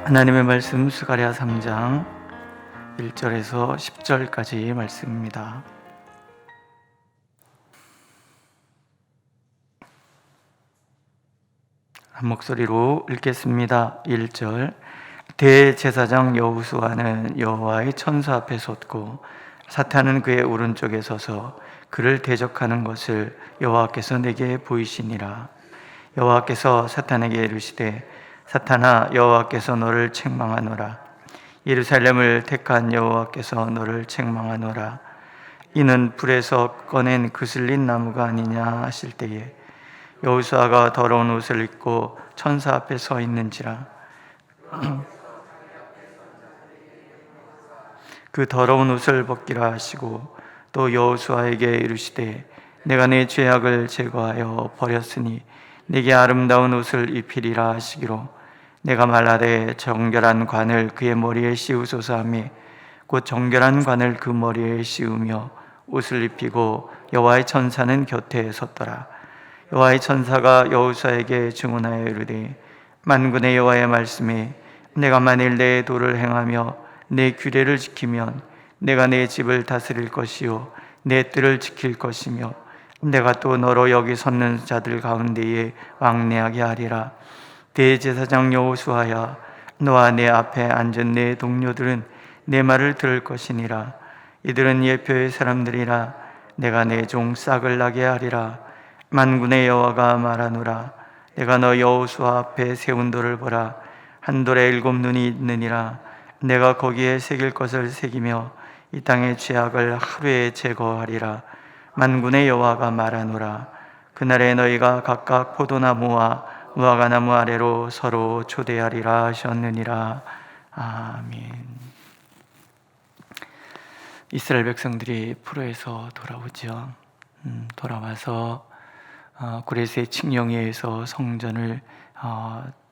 하나님의 말씀 스가랴 3장 1절에서 10절까지 말씀입니다. 한 목소리로 읽겠습니다. 1절. 대제사장 여호수아는 여호와의 천사 앞에 섰고 사탄은 그의 오른쪽에 서서 그를 대적하는 것을 여호와께서 내게 보이시니라. 여호와께서 사탄에게 이르시되 사탄아, 여호와께서 너를 책망하노라. 예루살렘을 택한 여호와께서 너를 책망하노라. 이는 불에서 꺼낸 그슬린 나무가 아니냐 하실 때에 여호수아가 더러운 옷을 입고 천사 앞에 서 있는지라. 그 더러운 옷을 벗기라 하시고 또 여호수아에게 이르시되 내가 내 죄악을 제거하여 버렸으니 내게 아름다운 옷을 입히리라 하시기로 내가 말하되 정결한 관을 그의 머리에 씌우소서 하며 곧 정결한 관을 그 머리에 씌우며 옷을 입히고 여호와의 천사는 곁에 섰더라. 여호와의 천사가 여호수아에게 증언하여 이르되 만군의 여호와의 말씀에 내가 만일 내 도를 행하며 내 규례를 지키면 내가 내 집을 다스릴 것이요 내 뜰을 지킬 것이며 내가 또 너로 여기 섰는 자들 가운데에 왕래하게 하리라. 대제사장 여호수아야, 너와 내 앞에 앉은 내 동료들은 내 말을 들을 것이니라. 이들은 예표의 사람들이라. 내가 내 종 싹을 나게 하리라. 만군의 여호와가 말하노라. 내가 너 여호수아 앞에 세운 돌을 보라. 한 돌에 7 눈이 있느니라. 내가 거기에 새길 것을 새기며 이 땅의 죄악을 하루에 제거하리라. 만군의 여호와가 말하노라. 그날에 너희가 각각 포도나무와 무화과나무 아래로 서로 초대하리라 하셨느니라. 아멘. 이스라엘 백성들이 포로에서 돌아오죠. 돌아와서 구레스의 칙령에 의해서 성전을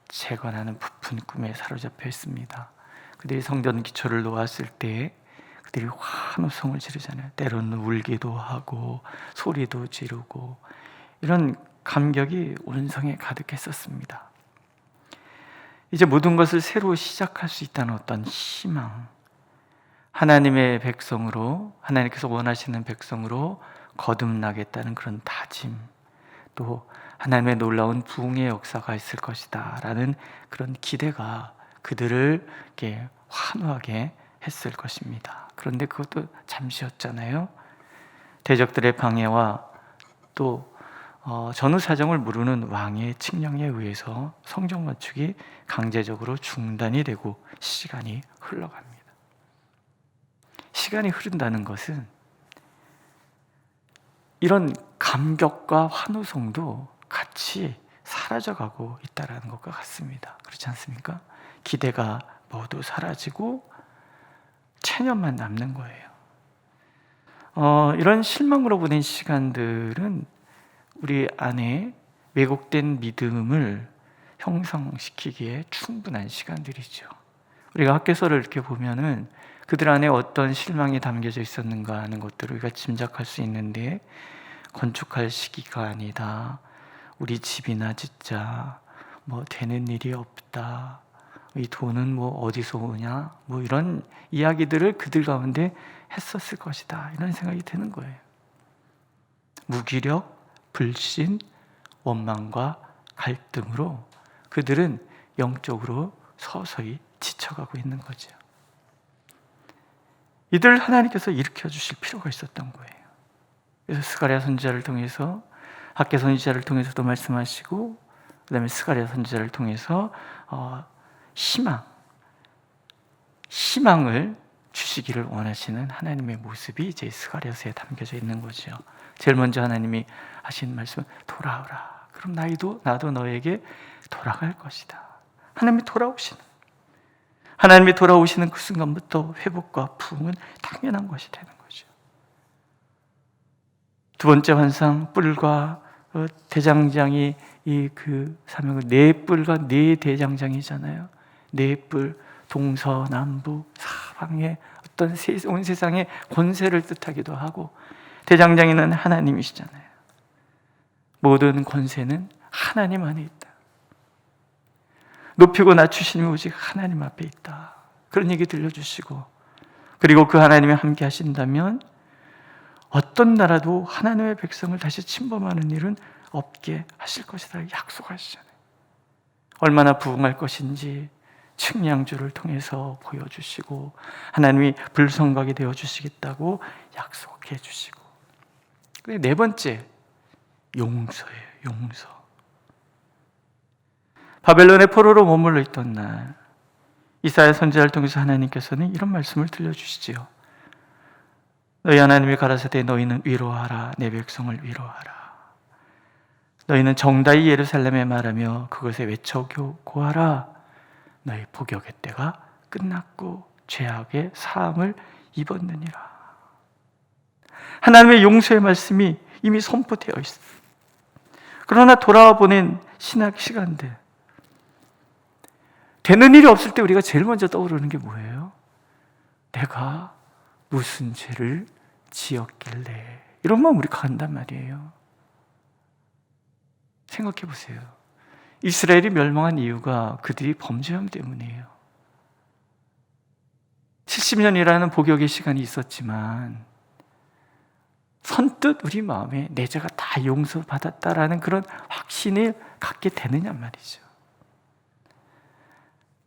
재건하는 부푼 꿈에 사로잡혀 있습니다. 그들이 성전 기초를 놓았을 때 그들이 환호성을 지르잖아요. 때로는 울기도 하고 소리도 지르고 이런 감격이 온성에 가득했었습니다. 이제 모든 것을 새로 시작할 수 있다는 어떤 희망, 하나님의 백성으로, 하나님께서 원하시는 백성으로 거듭나겠다는 그런 다짐, 또 하나님의 놀라운 부흥의 역사가 있을 것이다 라는 그런 기대가 그들을 이렇게 환호하게 했을 것입니다. 그런데 그것도 잠시였잖아요. 대적들의 방해와 또 전후 사정을 모르는 왕의 칙령에 의해서 성전 건축이 강제적으로 중단이 되고 시간이 흘러갑니다. 시간이 흐른다는 것은 이런 감격과 환호성도 같이 사라져가고 있다는 것과 같습니다. 그렇지 않습니까? 기대가 모두 사라지고 체념만 남는 거예요. 이런 실망으로 보낸 시간들은 우리 안에 왜곡된 믿음을 형성시키기에 충분한 시간들이죠. 우리가 학개서를 이렇게 보면은 그들 안에 어떤 실망이 담겨져 있었는가 하는 것들을 우리가 짐작할 수 있는데, 건축할 시기가 아니다, 우리 집이나 짓자, 뭐 되는 일이 없다, 이 돈은 뭐 어디서 오냐, 뭐 이런 이야기들을 그들 가운데 했었을 것이다, 이런 생각이 드는 거예요. 무기력, 불신, 원망과 갈등으로 그들은 영적으로 서서히 지쳐가고 있는 거죠. 이들을 하나님께서 일으켜 주실 필요가 있었던 거예요. 그래서 스가랴 선지자를 통해서, 학개 선지자를 통해서도 말씀하시고, 그 다음에 스가랴 선지자를 통해서 희망을 주시기를 원하시는 하나님의 모습이 이제 스가랴서에 담겨져 있는 거죠. 제일 먼저 하나님이 하신 말씀은 돌아오라. 그럼 나도 너에게 돌아갈 것이다. 하나님이 돌아오시는 그 순간부터 회복과 부흥은 당연한 것이 되는 거죠. 두 번째 환상, 뿔과 대장장이 그 사명을, 네 뿔과 네 대장장이잖아요. 네 뿔, 동서남북 사방에 어떤 온 세상의 권세를 뜻하기도 하고, 대장장이는 하나님이시잖아요. 모든 권세는 하나님 안에 있다. 높이고 낮추심이 오직 하나님 앞에 있다. 그런 얘기 들려주시고, 그리고 그 하나님이 함께 하신다면 어떤 나라도 하나님의 백성을 다시 침범하는 일은 없게 하실 것이다 약속하시잖아요. 얼마나 부흥할 것인지 측량주를 통해서 보여주시고, 하나님이 불성각이 되어주시겠다고 약속해 주시고, 네 번째, 용서예요. 용서. 바벨론의 포로로 머물러 있던 날, 이사야 선지자를 통해서 하나님께서는 이런 말씀을 들려주시지요. 너희 하나님이 가라사대 너희는 위로하라. 내 백성을 위로하라. 너희는 정다이 예루살렘에 말하며 그것에 외쳐 고하라. 너희 복역의 때가 끝났고 죄악의 사함을 입었느니라. 하나님의 용서의 말씀이 이미 선포되어 있어요. 그러나 돌아와 보낸 신학 시간들, 되는 일이 없을 때 우리가 제일 먼저 떠오르는 게 뭐예요? 내가 무슨 죄를 지었길래, 이런 마음 우리가 한단 말이에요. 생각해 보세요. 이스라엘이 멸망한 이유가 그들이 범죄함 때문이에요. 70년이라는 복역의 시간이 있었지만 선뜻 우리 마음에 내 죄가 다 용서받았다라는 그런 확신을 갖게 되느냐 말이죠.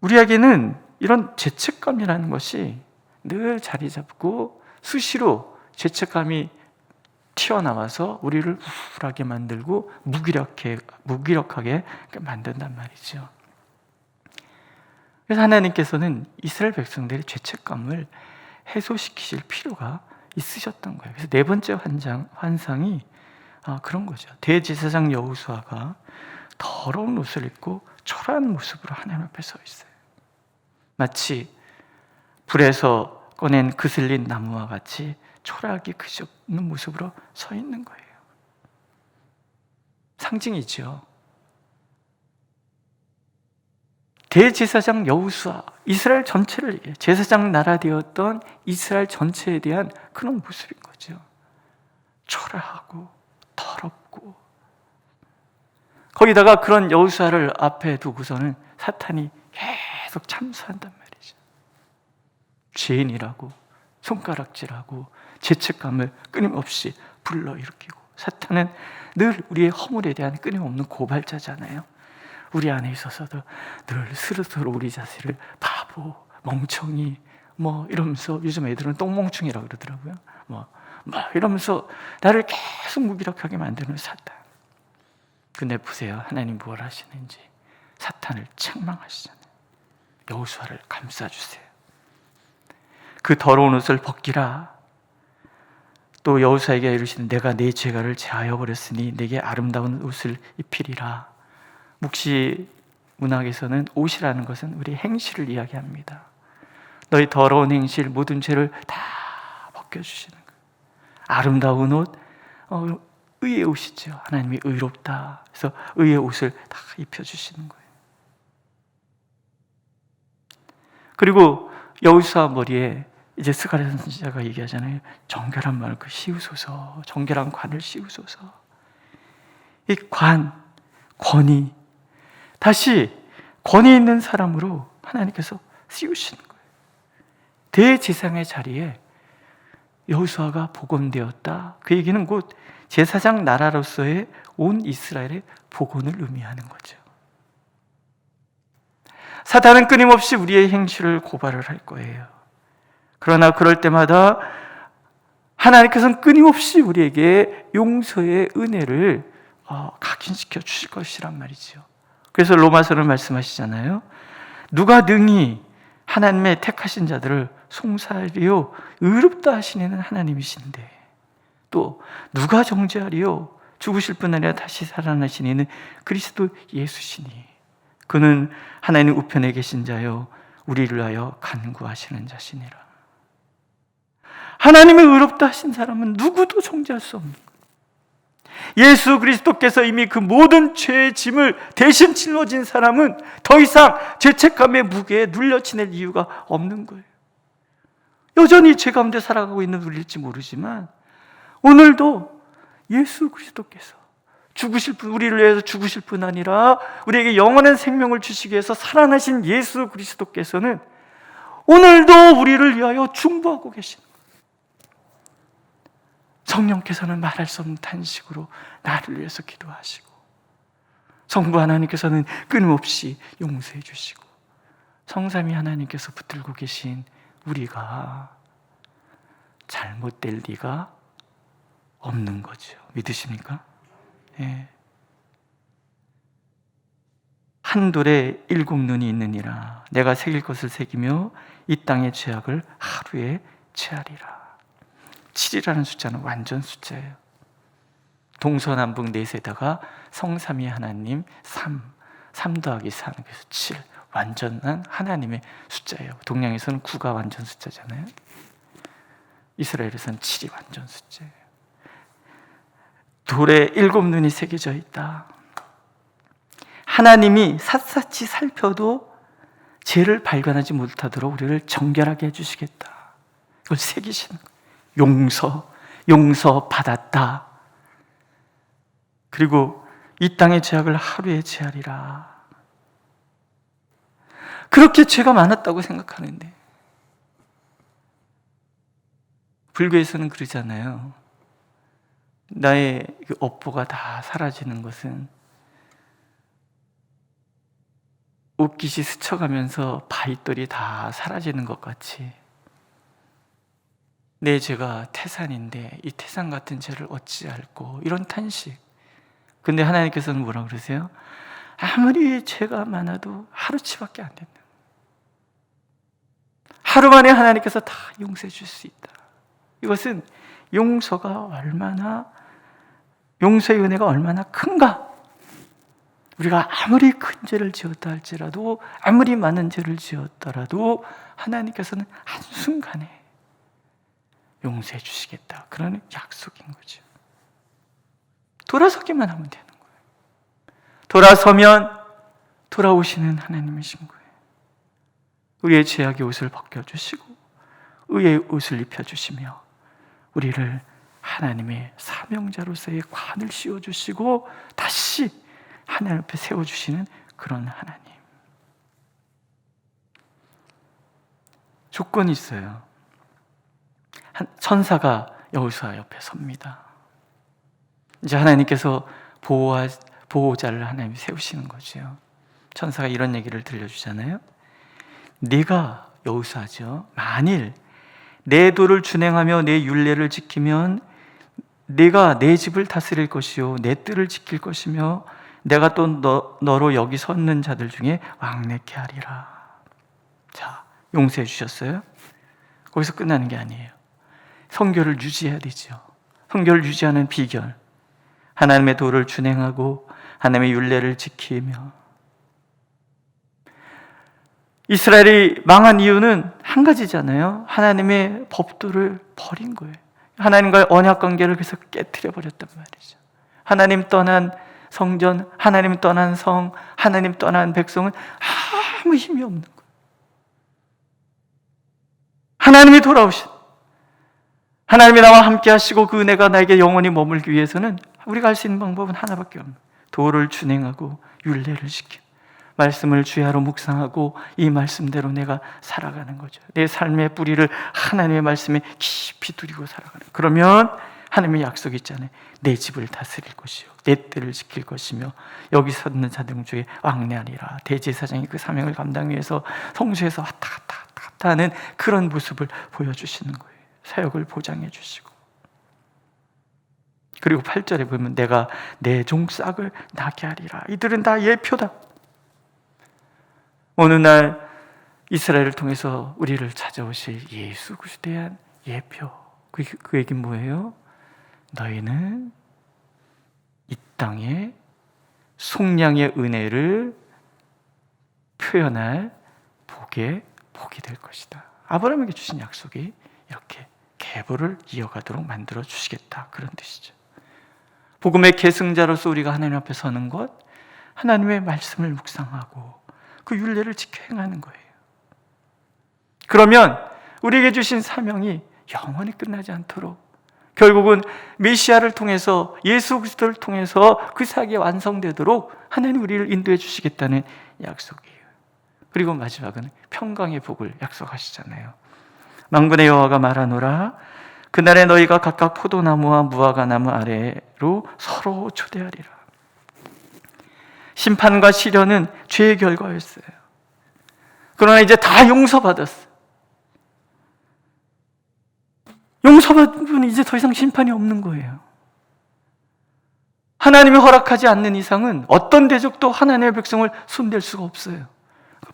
우리에게는 이런 죄책감이라는 것이 늘 자리 잡고 수시로 죄책감이 튀어나와서 우리를 우울하게 만들고 무기력하게 만든단 말이죠. 그래서 하나님께서는 이스라엘 백성들의 죄책감을 해소시키실 필요가 있으셨던 거예요. 그래서 네 번째 환상이 그런 거죠. 대제사장 여호수아가 더러운 옷을 입고 초라한 모습으로 하나님 앞에 서 있어요. 마치 불에서 꺼낸 그슬린 나무와 같이 초라하게 그지없는 모습으로 서 있는 거예요. 상징이죠. 대제사장 여호수아, 이스라엘 전체를, 제사장 나라 되었던 이스라엘 전체에 대한 그런 모습인 거죠. 초라하고 더럽고, 거기다가 그런 여호수아를 앞에 두고서는 사탄이 계속 참수한단 말이죠. 죄인이라고 손가락질하고 죄책감을 끊임없이 불러일으키고, 사탄은 늘 우리의 허물에 대한 끊임없는 고발자잖아요. 우리 안에 있어서도 늘 스스로 우리 자신을 바보, 멍청이 이러면서, 요즘 애들은 똥멍충이라고 그러더라고요. 이러면서 나를 계속 무기력하게 만드는 사탄. 근데 보세요, 하나님 뭘 하시는지. 사탄을 책망하시잖아요. 여호수아를 감싸주세요. 그 더러운 옷을 벗기라. 또 여호수아에게 이르시는, 내가 내 죄가를 제하여 버렸으니 내게 아름다운 옷을 입히리라. 묵시 문학에서는 옷이라는 것은 우리 행실을 이야기합니다. 너희 더러운 행실, 모든 죄를 다 벗겨주시는 거예요. 아름다운 옷, 의의 옷이죠. 하나님이 의롭다. 그래서 의의 옷을 다 입혀주시는 거예요. 그리고 여호수아 머리에 이제 스가랴 선지자가 얘기하잖아요. 정결한 말을 씌우소서, 정결한 관을 씌우소서. 이 관, 권위, 다시 권위 있는 사람으로 하나님께서 씌우시는 거예요. 대제사장의 자리에 여호수아가 복원되었다. 그 얘기는 곧 제사장 나라로서의 온 이스라엘의 복원을 의미하는 거죠. 사탄은 끊임없이 우리의 행실을 고발을 할 거예요. 그러나 그럴 때마다 하나님께서는 끊임없이 우리에게 용서의 은혜를 각인시켜 주실 것이란 말이죠. 그래서 로마서는 말씀하시잖아요. 누가 능히 하나님의 택하신 자들을 송사하리요 의롭다 하시는 하나님이신데, 또 누가 정죄하리요 죽으실 뿐 아니라 다시 살아나신 이는 그리스도 예수시니 그는 하나님 우편에 계신 자요 우리를 위하여 간구하시는 자시니라. 하나님의 의롭다 하신 사람은 누구도 정죄할 수 없는 거예요. 예수 그리스도께서 이미 그 모든 죄의 짐을 대신 짊어진 사람은 더 이상 죄책감의 무게에 눌려 지낼 이유가 없는 거예요. 여전히 죄 가운데 살아가고 있는 우리일지 모르지만 오늘도 예수 그리스도께서 죽으실 분, 우리를 위해서 죽으실 뿐 아니라 우리에게 영원한 생명을 주시기 위해서 살아나신 예수 그리스도께서는 오늘도 우리를 위하여 중보하고 계십니다. 성령께서는 말할 수 없는 탄식으로 나를 위해서 기도하시고, 성부 하나님께서는 끊임없이 용서해 주시고, 성삼위 하나님께서 붙들고 계신 우리가 잘못될 리가 없는 거죠. 믿으십니까? 예. 한 돌에 7눈이 있느니라. 내가 새길 것을 새기며 이 땅의 죄악을 하루에 제하리라. 7이라는 숫자는 완전 숫자예요. 동서남북 넷에다가 성삼위 하나님 3 더하기 4, 그래서 7, 완전한 하나님의 숫자예요. 동양에서는 9가 완전 숫자잖아요. 이스라엘에서는 7이 완전 숫자예요. 돌에 7눈이 새겨져 있다. 하나님이 샅샅이 살펴도 죄를 발견하지 못하도록 우리를 정결하게 해주시겠다. 이걸 새기시는 거예요. 용서 받았다. 그리고 이 땅의 죄악을 하루에 제하리라. 그렇게 죄가 많았다고 생각하는데, 불교에서는 그러잖아요. 나의 업보가 다 사라지는 것은 옷깃이 스쳐가면서 바위돌이 다 사라지는 것 같이 내 죄가 태산인데 이 태산 같은 죄를 어찌할꼬, 이런 탄식. 근데 하나님께서는 뭐라 그러세요? 아무리 죄가 많아도 하루치밖에 안 된다. 하루 만에 하나님께서 다 용서해 줄 수 있다. 이것은 용서의 은혜가 얼마나 큰가. 우리가 아무리 큰 죄를 지었다 할지라도, 아무리 많은 죄를 지었더라도 하나님께서는 한순간에 용서해 주시겠다. 그런 약속인 거죠. 돌아서기만 하면 되는 거예요. 돌아서면 돌아오시는 하나님이신 거예요. 우리의 죄악의 옷을 벗겨주시고 의의 옷을 입혀주시며 우리를 하나님의 사명자로서의 관을 씌워주시고 다시 하나님 앞에 세워주시는 그런 하나님. 조건이 있어요. 천사가 여호수아 옆에 섭니다. 이제 하나님께서 보호자를 하나님이 세우시는 거죠. 천사가 이런 얘기를 들려주잖아요. 네가, 여호수아죠, 만일 내 도를 준행하며 내 율례를 지키면 네가 내 집을 다스릴 것이요 내 뜰을 지킬 것이며 내가 또 너로 여기 섰는 자들 중에 왕래케 하리라. 자, 용서해 주셨어요? 거기서 끝나는 게 아니에요. 성결을 유지해야 되죠. 성결을 유지하는 비결, 하나님의 도를 준행하고 하나님의 율례를 지키며. 이스라엘이 망한 이유는 한 가지잖아요. 하나님의 법도를 버린 거예요. 하나님과의 언약 관계를 그래서 깨트려 버렸단 말이죠. 하나님 떠난 성전, 하나님 떠난 성, 하나님 떠난 백성은 아무 힘이 없는 거예요. 하나님이 돌아오신, 하나님이 나와 함께 하시고 그 은혜가 나에게 영원히 머물기 위해서는 우리가 할 수 있는 방법은 하나밖에 없는 거예요. 도를 준행하고 율례를 지키고 말씀을 주야로 묵상하고 이 말씀대로 내가 살아가는 거죠. 내 삶의 뿌리를 하나님의 말씀에 깊이 두리고 살아가는 거예요. 그러면 하나님의 약속이 있잖아요. 내 집을 다스릴 것이요 내 뜰을 지킬 것이며 여기 섰는 자들 중에 왕래하리라. 대제사장이 그 사명을 감당하기 위해서 성소에서 왔다 갔다 하는 그런 모습을 보여주시는 거예요. 사역을 보장해 주시고. 그리고 8절에 보면 내가 내 종 싹을 나게 하리라. 이들은 다 예표다. 어느 날 이스라엘을 통해서 우리를 찾아오실 예수 그리스도에 대한 예표. 그 얘기는 뭐예요? 너희는 이 땅에 속량의 은혜를 표현할 복이 될 것이다. 아브라함에게 주신 약속이 이렇게 계보를 이어가도록 만들어 주시겠다, 그런 뜻이죠. 복음의 계승자로서 우리가 하나님 앞에 서는 것, 하나님의 말씀을 묵상하고 그 율례를 지켜 행하는 거예요. 그러면 우리에게 주신 사명이 영원히 끝나지 않도록 결국은 메시아를 통해서, 예수 그리스도를 통해서 그 사역이 완성되도록 하나님 우리를 인도해 주시겠다는 약속이에요. 그리고 마지막은 평강의 복을 약속하시잖아요. 만군의 여호와가 말하노라, 그날에 너희가 각각 포도나무와 무화과나무 아래로 서로 초대하리라. 심판과 시련은 죄의 결과였어요. 그러나 이제 다 용서받았어요. 용서받으면 이제 더 이상 심판이 없는 거예요. 하나님이 허락하지 않는 이상은 어떤 대적도 하나님의 백성을 손댈 수가 없어요.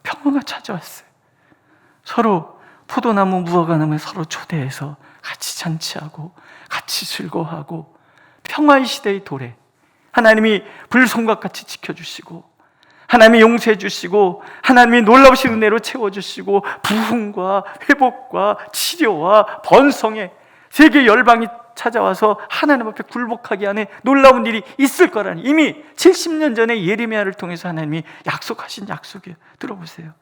평화가 찾아왔어요. 서로 포도나무, 무화과나무에 서로 초대해서 같이 잔치하고 같이 즐거워하고, 평화의 시대의 도래, 하나님이 불송각같이 지켜주시고, 하나님이 용서해 주시고, 하나님이 놀라우신 은혜로 채워주시고, 부흥과 회복과 치료와 번성에 세계 열방이 찾아와서 하나님 앞에 굴복하게 하는 놀라운 일이 있을 거라니, 이미 70년 전에 예레미야를 통해서 하나님이 약속하신 약속이에요. 들어보세요.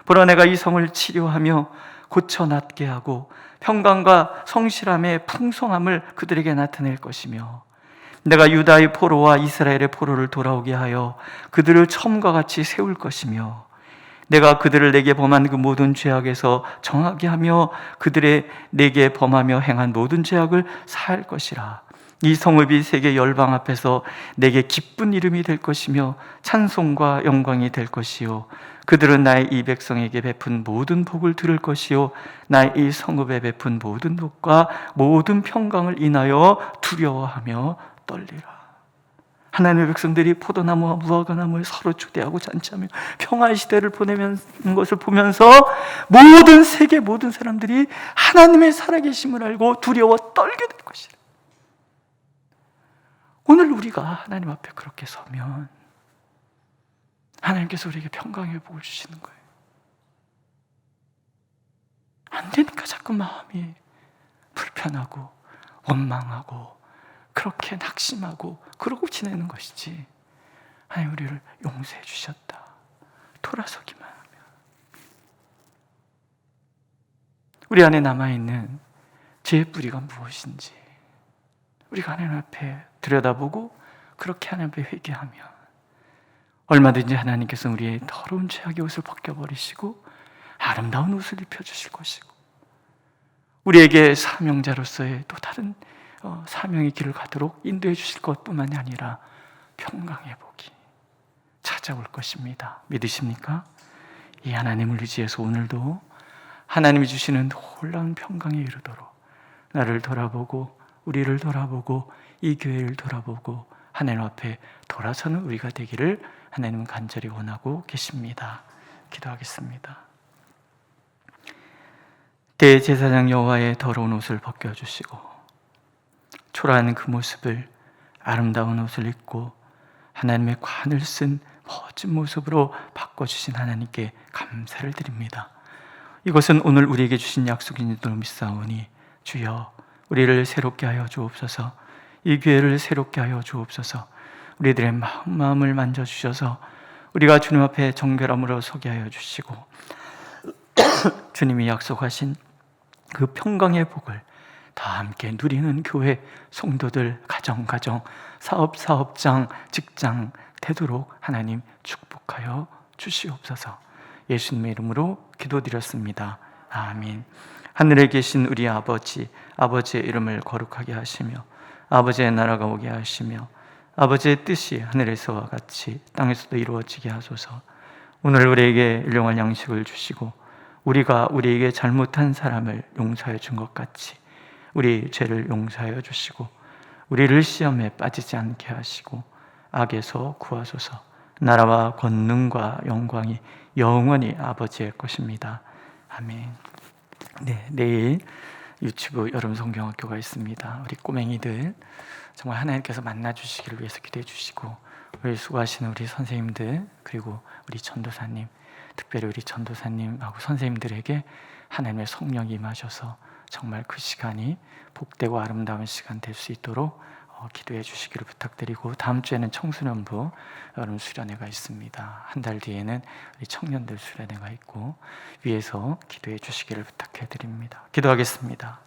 보라, 내가 이 성을 치료하며 고쳐 낫게 하고 평강과 성실함의 풍성함을 그들에게 나타낼 것이며, 내가 유다의 포로와 이스라엘의 포로를 돌아오게 하여 그들을 처음과 같이 세울 것이며, 내가 그들을 내게 범한 그 모든 죄악에서 정하게 하며 그들의 내게 범하며 행한 모든 죄악을 사할 것이라. 이 성읍이 세계 열방 앞에서 내게 기쁜 이름이 될 것이며 찬송과 영광이 될 것이요, 그들은 나의 이 백성에게 베푼 모든 복을 들을 것이요, 나의 이 성읍에 베푼 모든 복과 모든 평강을 인하여 두려워하며 떨리라. 하나님의 백성들이 포도나무와 무화과나무에 서로 초대하고 잔치하며 평화의 시대를 보내는 것을 보면서 모든 세계 모든 사람들이 하나님의 살아계심을 알고 두려워 떨게 될 것이라. 오늘 우리가 하나님 앞에 그렇게 서면 하나님께서 우리에게 평강의 복을 주시는 거예요. 안 되니까 자꾸 마음이 불편하고 원망하고 그렇게 낙심하고 그러고 지내는 것이지, 하나님 우리를 용서해 주셨다, 돌아서기만 하면 우리 안에 남아있는 죄의 뿌리가 무엇인지 우리가 하나님 앞에 들여다보고 그렇게 하나님 앞에 회개하면 얼마든지 하나님께서 우리의 더러운 죄악의 옷을 벗겨버리시고 아름다운 옷을 입혀주실 것이고, 우리에게 사명자로서의 또 다른 사명의 길을 가도록 인도해 주실 것뿐만이 아니라 평강의 복이 찾아올 것입니다. 믿으십니까? 이 하나님을 의지해서 오늘도 하나님이 주시는 놀라운 평강에 이르도록 나를 돌아보고 우리를 돌아보고 이 교회를 돌아보고 하나님 앞에 돌아서는 우리가 되기를 하나님은 간절히 원하고 계십니다. 기도하겠습니다. 대제사장 여호와의 더러운 옷을 벗겨주시고 초라한 그 모습을 아름다운 옷을 입고 하나님의 관을 쓴 멋진 모습으로 바꿔주신 하나님께 감사를 드립니다. 이것은 오늘 우리에게 주신 약속인 줄 믿사오니 주여 우리를 새롭게 하여 주옵소서, 이 교회를 새롭게 하여 주옵소서, 우리들의 마음을 만져주셔서 우리가 주님 앞에 정결함으로 서게 하여 주시고 주님이 약속하신 그 평강의 복을 다 함께 누리는 교회, 성도들, 가정, 사업장, 직장 되도록 하나님 축복하여 주시옵소서. 예수님의 이름으로 기도드렸습니다. 아멘. 하늘에 계신 우리 아버지, 아버지의 이름을 거룩하게 하시며 아버지의 나라가 오게 하시며 아버지의 뜻이 하늘에서와 같이 땅에서도 이루어지게 하소서. 오늘 우리에게 일용할 양식을 주시고 우리가 우리에게 잘못한 사람을 용서해 준 것 같이 우리 죄를 용서하여 주시고 우리를 시험에 빠지지 않게 하시고 악에서 구하소서. 나라와 권능과 영광이 영원히 아버지의 것입니다. 아멘. 네, 내일 유치부 여름 성경학교가 있습니다. 우리 꼬맹이들 정말 하나님께서 만나주시기를 위해서 기도해 주시고, 우리 수고하시는 우리 선생님들, 그리고 우리 전도사님, 특별히 우리 전도사님하고 선생님들에게 하나님의 성령이 임하셔서 정말 그 시간이 복되고 아름다운 시간 될 수 있도록 기도해 주시기를 부탁드리고, 다음 주에는 청소년부 여름 수련회가 있습니다. 한 달 뒤에는 우리 청년들 수련회가 있고, 위에서 기도해 주시기를 부탁해 드립니다. 기도하겠습니다.